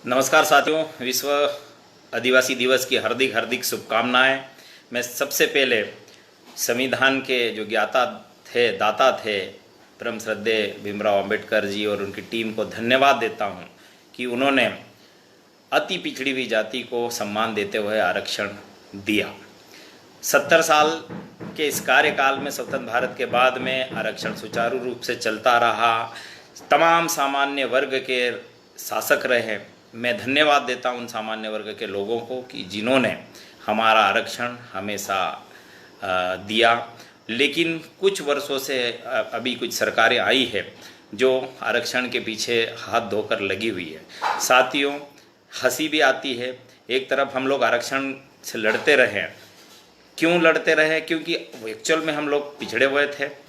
नमस्कार साथियों, विश्व आदिवासी दिवस की हार्दिक हार्दिक शुभकामनाएं। मैं सबसे पहले संविधान के जो दाता थे परम श्रद्धेय भीमराव अंबेडकर जी और उनकी टीम को धन्यवाद देता हूं कि उन्होंने अति पिछड़ी हुई जाति को सम्मान देते हुए आरक्षण दिया। 70 साल के इस कार्यकाल में स्वतंत्र भारत के बाद में आरक्षण सुचारू रूप से चलता रहा। तमाम सामान्य वर्ग के शासक रहे। मैं धन्यवाद देता हूं उन सामान्य वर्ग के लोगों को कि जिन्होंने हमारा आरक्षण हमेशा दिया। लेकिन कुछ वर्षों से अभी कुछ सरकारें आई है जो आरक्षण के पीछे हाथ धोकर लगी हुई है। साथियों, हंसी भी आती है। एक तरफ हम लोग आरक्षण से लड़ते रहे। क्यों लड़ते रहे? क्योंकि एक्चुअल में हम लोग पिछड़े हुए थे,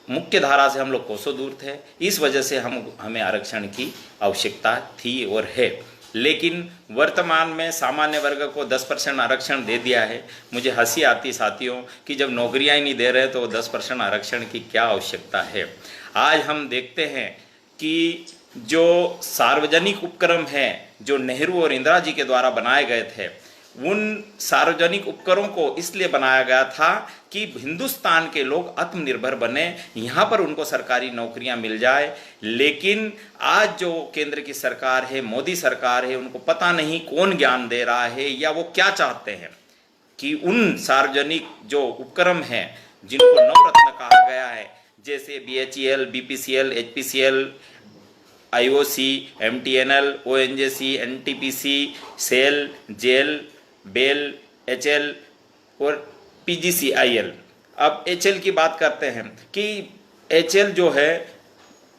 मुख्य धारा से हम लोग कोसों दूर थे। इस वजह से हमें आरक्षण की आवश्यकता थी और है। लेकिन वर्तमान में सामान्य वर्ग को 10% आरक्षण दे दिया है। मुझे हंसी आती साथियों कि जब नौकरियां ही नहीं दे रहे तो 10% आरक्षण की क्या आवश्यकता है। आज हम देखते हैं कि जो सार्वजनिक उपक्रम हैं जो नेहरू और इंदिरा जी के द्वारा बनाए गए थे, उन सार्वजनिक उपकरणों को इसलिए बनाया गया था कि हिंदुस्तान के लोग आत्मनिर्भर बने, यहाँ पर उनको सरकारी नौकरियां मिल जाए। लेकिन आज जो केंद्र की सरकार है, मोदी सरकार है, उनको पता नहीं कौन ज्ञान दे रहा है या वो क्या चाहते हैं कि उन सार्वजनिक जो उपक्रम हैं जिनको नवरत्न कहा गया है, जैसे BHEL, BPCL, HPCL, IOC, MTNL, ONGC, NTPC, SAIL, GAIL, BEL, HL और PGCIL। अब HL की बात करते हैं कि HL जो है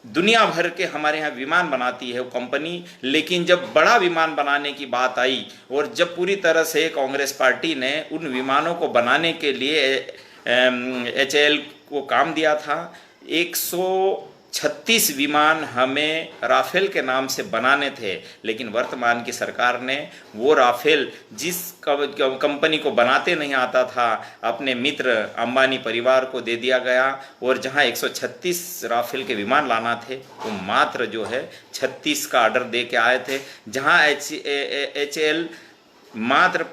दुनिया भर के हमारे यहाँ विमान बनाती है वो कंपनी। लेकिन जब बड़ा विमान बनाने की बात आई और जब पूरी तरह से कांग्रेस पार्टी ने उन विमानों को बनाने के लिए HL को काम दिया था, 136 विमान हमें राफेल के नाम से बनाने थे। लेकिन वर्तमान की सरकार ने वो राफेल जिस कंपनी को बनाते नहीं आता था, अपने मित्र अंबानी परिवार को दे दिया गया। और जहां 136 राफेल के विमान लाना थे वो मात्र जो है 36 का ऑर्डर दे के आए थे। जहां HL मात्र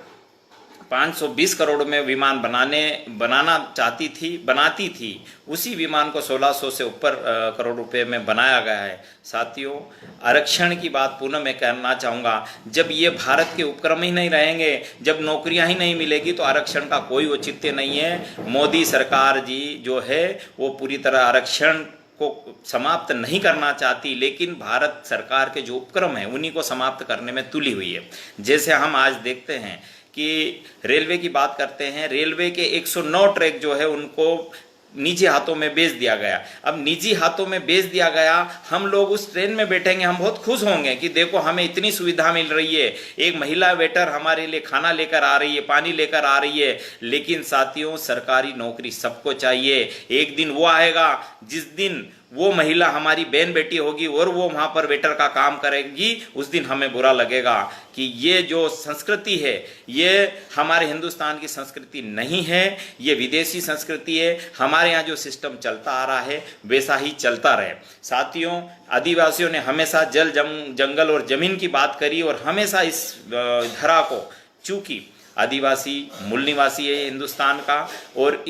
520 करोड़ में विमान बनाना बनाती थी, उसी विमान को 1600 से ऊपर करोड़ रुपए में बनाया गया है। साथियों, आरक्षण की बात पुनः मैं कहना चाहूँगा, जब ये भारत के उपक्रम ही नहीं रहेंगे, जब नौकरियां ही नहीं मिलेगी तो आरक्षण का कोई औचित्य नहीं है। मोदी सरकार जी जो है वो पूरी तरह आरक्षण को समाप्त नहीं करना चाहती, लेकिन भारत सरकार के जो उपक्रम हैं उन्हीं को समाप्त करने में तुली हुई है। जैसे हम आज देखते हैं कि रेलवे की बात करते हैं, रेलवे के 109 ट्रैक जो है उनको निजी हाथों में बेच दिया गया। अब निजी हाथों में बेच दिया गया, हम लोग उस ट्रेन में बैठेंगे, हम बहुत खुश होंगे कि देखो हमें इतनी सुविधा मिल रही है, एक महिला वेटर हमारे लिए खाना लेकर आ रही है, पानी लेकर आ रही है। लेकिन साथियों, सरकारी नौकरी सबको चाहिए। एक दिन वो आएगा जिस दिन वो महिला हमारी बहन बेटी होगी और वो वहां पर वेटर का काम करेगी, उस दिन हमें बुरा लगेगा कि ये जो संस्कृति है ये हमारे हिंदुस्तान की संस्कृति नहीं है, ये विदेशी संस्कृति है। हमारे यहाँ जो सिस्टम चलता आ रहा है वैसा ही चलता रहे। साथियों, आदिवासियों ने हमेशा जंगल और जमीन की बात करी और हमेशा इस धरा को, चूंकि आदिवासी मूल निवासी है हिंदुस्तान का, और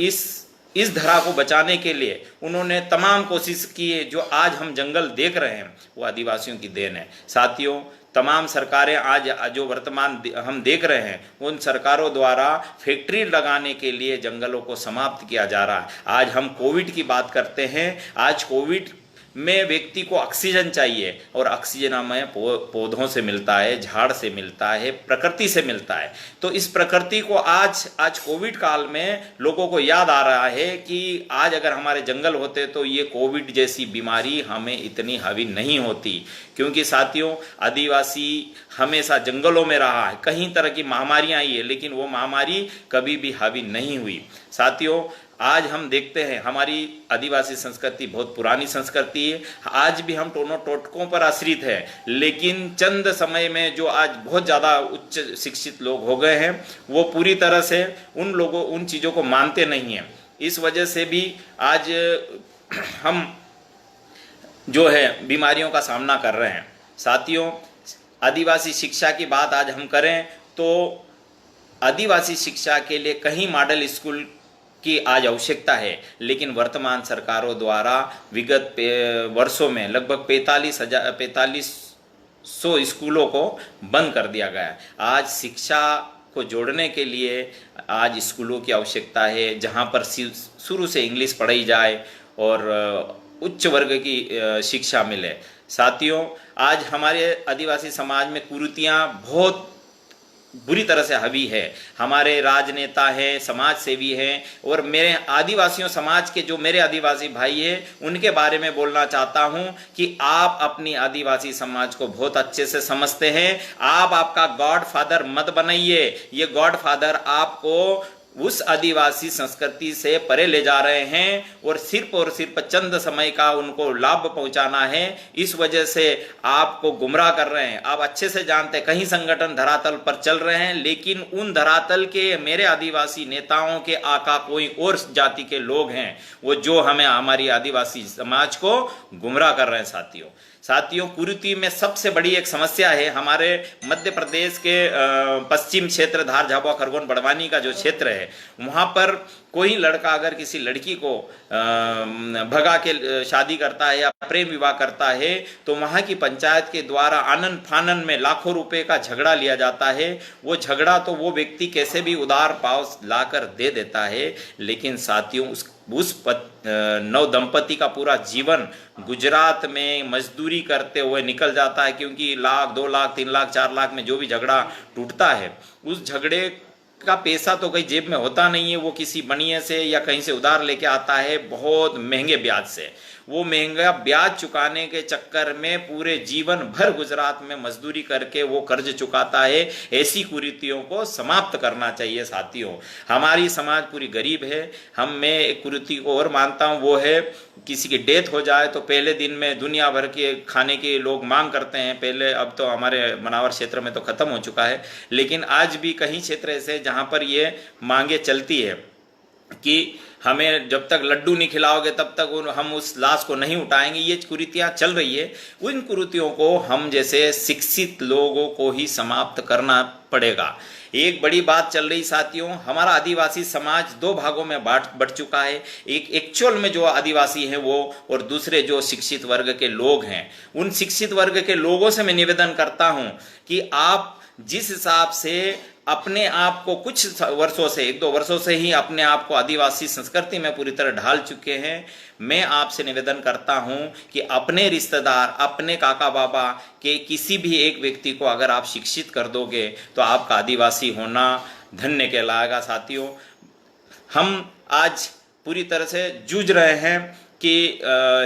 इस धरा को बचाने के लिए उन्होंने तमाम कोशिश की है। जो आज हम जंगल देख रहे हैं वो आदिवासियों की देन है। साथियों, तमाम सरकारें आज जो वर्तमान हम देख रहे हैं उन सरकारों द्वारा फैक्ट्री लगाने के लिए जंगलों को समाप्त किया जा रहा है। आज हम कोविड की बात करते हैं। आज कोविड में व्यक्ति को ऑक्सीजन चाहिए और ऑक्सीजन हमें पौधों से मिलता है, झाड़ से मिलता है, प्रकृति से मिलता है। तो इस प्रकृति को आज कोविड काल में लोगों को याद आ रहा है कि आज अगर हमारे जंगल होते तो ये कोविड जैसी बीमारी हमें इतनी हावी नहीं होती। क्योंकि साथियों, आदिवासी हमेशा जंगलों में रहा है। कई तरह की महामारियां आई है लेकिन वो महामारी कभी भी हावी नहीं हुई। साथियों, आज हम देखते हैं हमारी आदिवासी संस्कृति बहुत पुरानी संस्कृति है। आज भी हम टोनों टोटकों पर आश्रित है। लेकिन चंद समय में जो आज बहुत ज़्यादा उच्च शिक्षित लोग हो गए हैं वो पूरी तरह से उन चीज़ों को मानते नहीं हैं। इस वजह से भी आज हम जो है बीमारियों का सामना कर रहे हैं। साथियों, आदिवासी शिक्षा की बात आज हम करें तो आदिवासी शिक्षा के लिए कहीं मॉडल स्कूल की आज आवश्यकता है, लेकिन वर्तमान सरकारों द्वारा विगत वर्षों में लगभग 4500 स्कूलों को बंद कर दिया गया। आज शिक्षा को जोड़ने के लिए आज स्कूलों की आवश्यकता है, जहां पर शुरू से इंग्लिश पढ़ाई जाए और उच्च वर्ग की शिक्षा मिले। साथियों, आज हमारे आदिवासी समाज में कुरीतियाँ बहुत बुरी तरह से हावी है। हमारे राजनेता हैं, समाज सेवी हैं, और मेरे आदिवासियों समाज के जो मेरे आदिवासी भाई हैं उनके बारे में बोलना चाहता हूं कि आप अपनी आदिवासी समाज को बहुत अच्छे से समझते हैं। आप आपका गॉड फादर मत बनाइए। ये गॉड फादर आपको उस आदिवासी संस्कृति से परे ले जा रहे हैं और सिर्फ चंद समय का उनको लाभ पहुंचाना है। इस वजह से आपको गुमराह कर रहे हैं। आप अच्छे से जानते हैं कहीं संगठन धरातल पर चल रहे हैं, लेकिन उन धरातल के मेरे आदिवासी नेताओं के आका कोई और जाति के लोग हैं, वो जो हमें हमारी आदिवासी समाज को गुमराह कर रहे हैं। साथियों, कुरीति में सबसे बड़ी एक समस्या है हमारे मध्य प्रदेश के पश्चिम क्षेत्र, धार, झाबुआ, खरगोन, बड़वानी का जो क्षेत्र है, वहाँ पर कोई लड़का अगर किसी लड़की को भगा के शादी करता है या प्रेम विवाह करता है तो वहाँ की पंचायत के द्वारा आनन फानन में लाखों रुपए का झगड़ा लिया जाता है। वो झगड़ा तो वो व्यक्ति कैसे भी उदार भाव लाकर दे देता है, लेकिन साथियों उस नव दंपति का पूरा जीवन गुजरात में मजदूरी करते हुए निकल जाता है, क्योंकि लाख, 2 लाख, 3 लाख, 4 लाख में जो भी झगड़ा टूटता है, उस झगड़े का पैसा तो कहीं जेब में होता नहीं है, वो किसी बनिए से या कहीं से उधार लेके आता है बहुत महंगे ब्याज से। वो महंगा ब्याज चुकाने के चक्कर में पूरे जीवन भर गुजरात में मजदूरी करके वो कर्ज चुकाता है। ऐसी कुरीतियों को समाप्त करना चाहिए। साथियों, हमारी समाज पूरी गरीब है। मैं एक कुरीति को और मानता हूँ, वो है किसी की डेथ हो जाए तो पहले दिन में दुनिया भर के खाने के लोग मांग करते हैं। पहले, अब तो हमारे मनावर क्षेत्र में तो खत्म हो चुका है, लेकिन आज भी कहीं क्षेत्र ऐसे जहाँ पर ये मांगे चलती है कि हमें जब तक लड्डू नहीं खिलाओगे तब तक हम उस लाश को नहीं उठाएंगे। ये कुरीतियाँ चल रही है। उन कुरीतियों को हम जैसे शिक्षित लोगों को ही समाप्त करना पड़ेगा। एक बड़ी बात चल रही साथियों, हमारा आदिवासी समाज 2 भागों में बढ़ चुका है। एक एक्चुअल में जो आदिवासी हैं वो, और दूसरे जो शिक्षित वर्ग के लोग हैं। उन शिक्षित वर्ग के लोगों से मैं निवेदन करता हूं कि आप जिस हिसाब से अपने आप को कुछ वर्षों से, 1-2 वर्षों से ही अपने आप को आदिवासी संस्कृति में पूरी तरह ढाल चुके हैं, मैं आपसे निवेदन करता हूं कि अपने रिश्तेदार, अपने काका बाबा के किसी भी एक व्यक्ति को अगर आप शिक्षित कर दोगे तो आपका आदिवासी होना धन्य कहलाएगा। साथियों, हम आज पूरी तरह से जूझ रहे हैं कि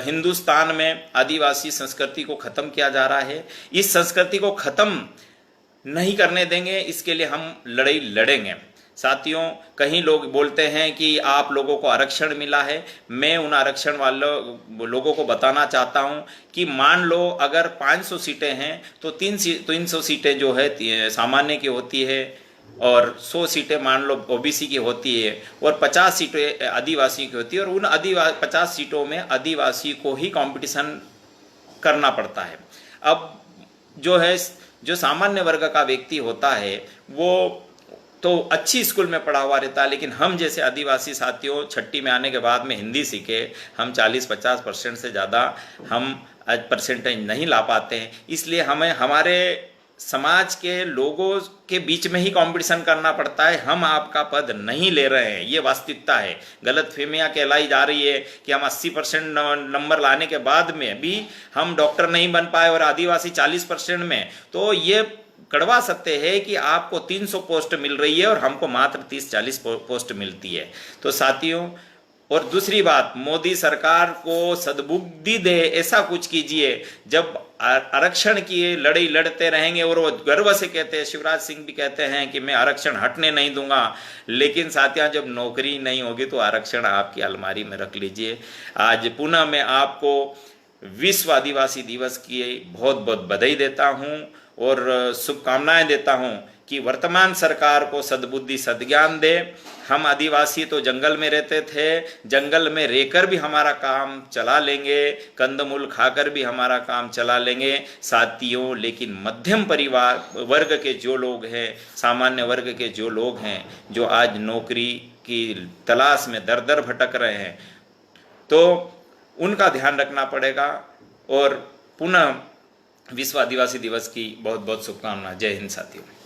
हिंदुस्तान में आदिवासी संस्कृति को खत्म किया जा रहा है। इस संस्कृति को खत्म नहीं करने देंगे, इसके लिए हम लड़ाई लड़ेंगे। साथियों, कहीं लोग बोलते हैं कि आप लोगों को आरक्षण मिला है। मैं उन आरक्षण वालों लोगों को बताना चाहता हूं कि मान लो अगर 500 सीटें हैं तो 300 सीटें जो है सामान्य की होती है और 100 सीटें मान लो ओबीसी की होती है और 50 सीटें आदिवासी की होती है, और उन 50 सीटों में आदिवासी को ही कंपटीशन करना पड़ता है। अब जो सामान्य वर्ग का व्यक्ति होता है वो तो अच्छी स्कूल में पढ़ा हुआ रहता है, लेकिन हम जैसे आदिवासी साथियों 6ठी में आने के बाद में हिंदी सीखे, हम 40-50% से ज़्यादा हम परसेंटेज नहीं ला पाते हैं। इसलिए हमें हमारे समाज के लोगों के बीच में ही कंपटीशन करना पड़ता है। हम आपका पद नहीं ले रहे हैं, ये वास्तविकता है। गलतफहमियां कहलाई जा रही है कि हम 80% नंबर लाने के बाद में भी हम डॉक्टर नहीं बन पाए और आदिवासी 40% में, तो ये कड़वा सत्य है कि आपको 300 पोस्ट मिल रही है और हमको मात्र 30-40 पोस्ट मिलती है। तो साथियों, और दूसरी बात, मोदी सरकार को सद्बुद्धि दे, ऐसा कुछ कीजिए। जब आरक्षण की लड़ाई लड़ते रहेंगे और वो गर्व से कहते हैं, शिवराज सिंह भी कहते हैं कि मैं आरक्षण हटने नहीं दूंगा, लेकिन साथियों जब नौकरी नहीं होगी तो आरक्षण आपकी अलमारी में रख लीजिए। आज पुनः मैं आपको विश्व आदिवासी दिवस की बहुत बहुत बधाई देता हूँ और शुभकामनाएं देता हूँ कि वर्तमान सरकार को सद्बुद्धि सद्ज्ञान दे। हम आदिवासी तो जंगल में रहते थे, जंगल में रहकर भी हमारा काम चला लेंगे, कंदमूल खाकर भी हमारा काम चला लेंगे साथियों, लेकिन मध्यम परिवार वर्ग के जो लोग हैं, सामान्य वर्ग के जो लोग हैं, जो आज नौकरी की तलाश में दर दर भटक रहे हैं, तो उनका ध्यान रखना पड़ेगा। और पुनः विश्व आदिवासी दिवस की बहुत बहुत शुभकामनाएं। जय हिंद साथियों।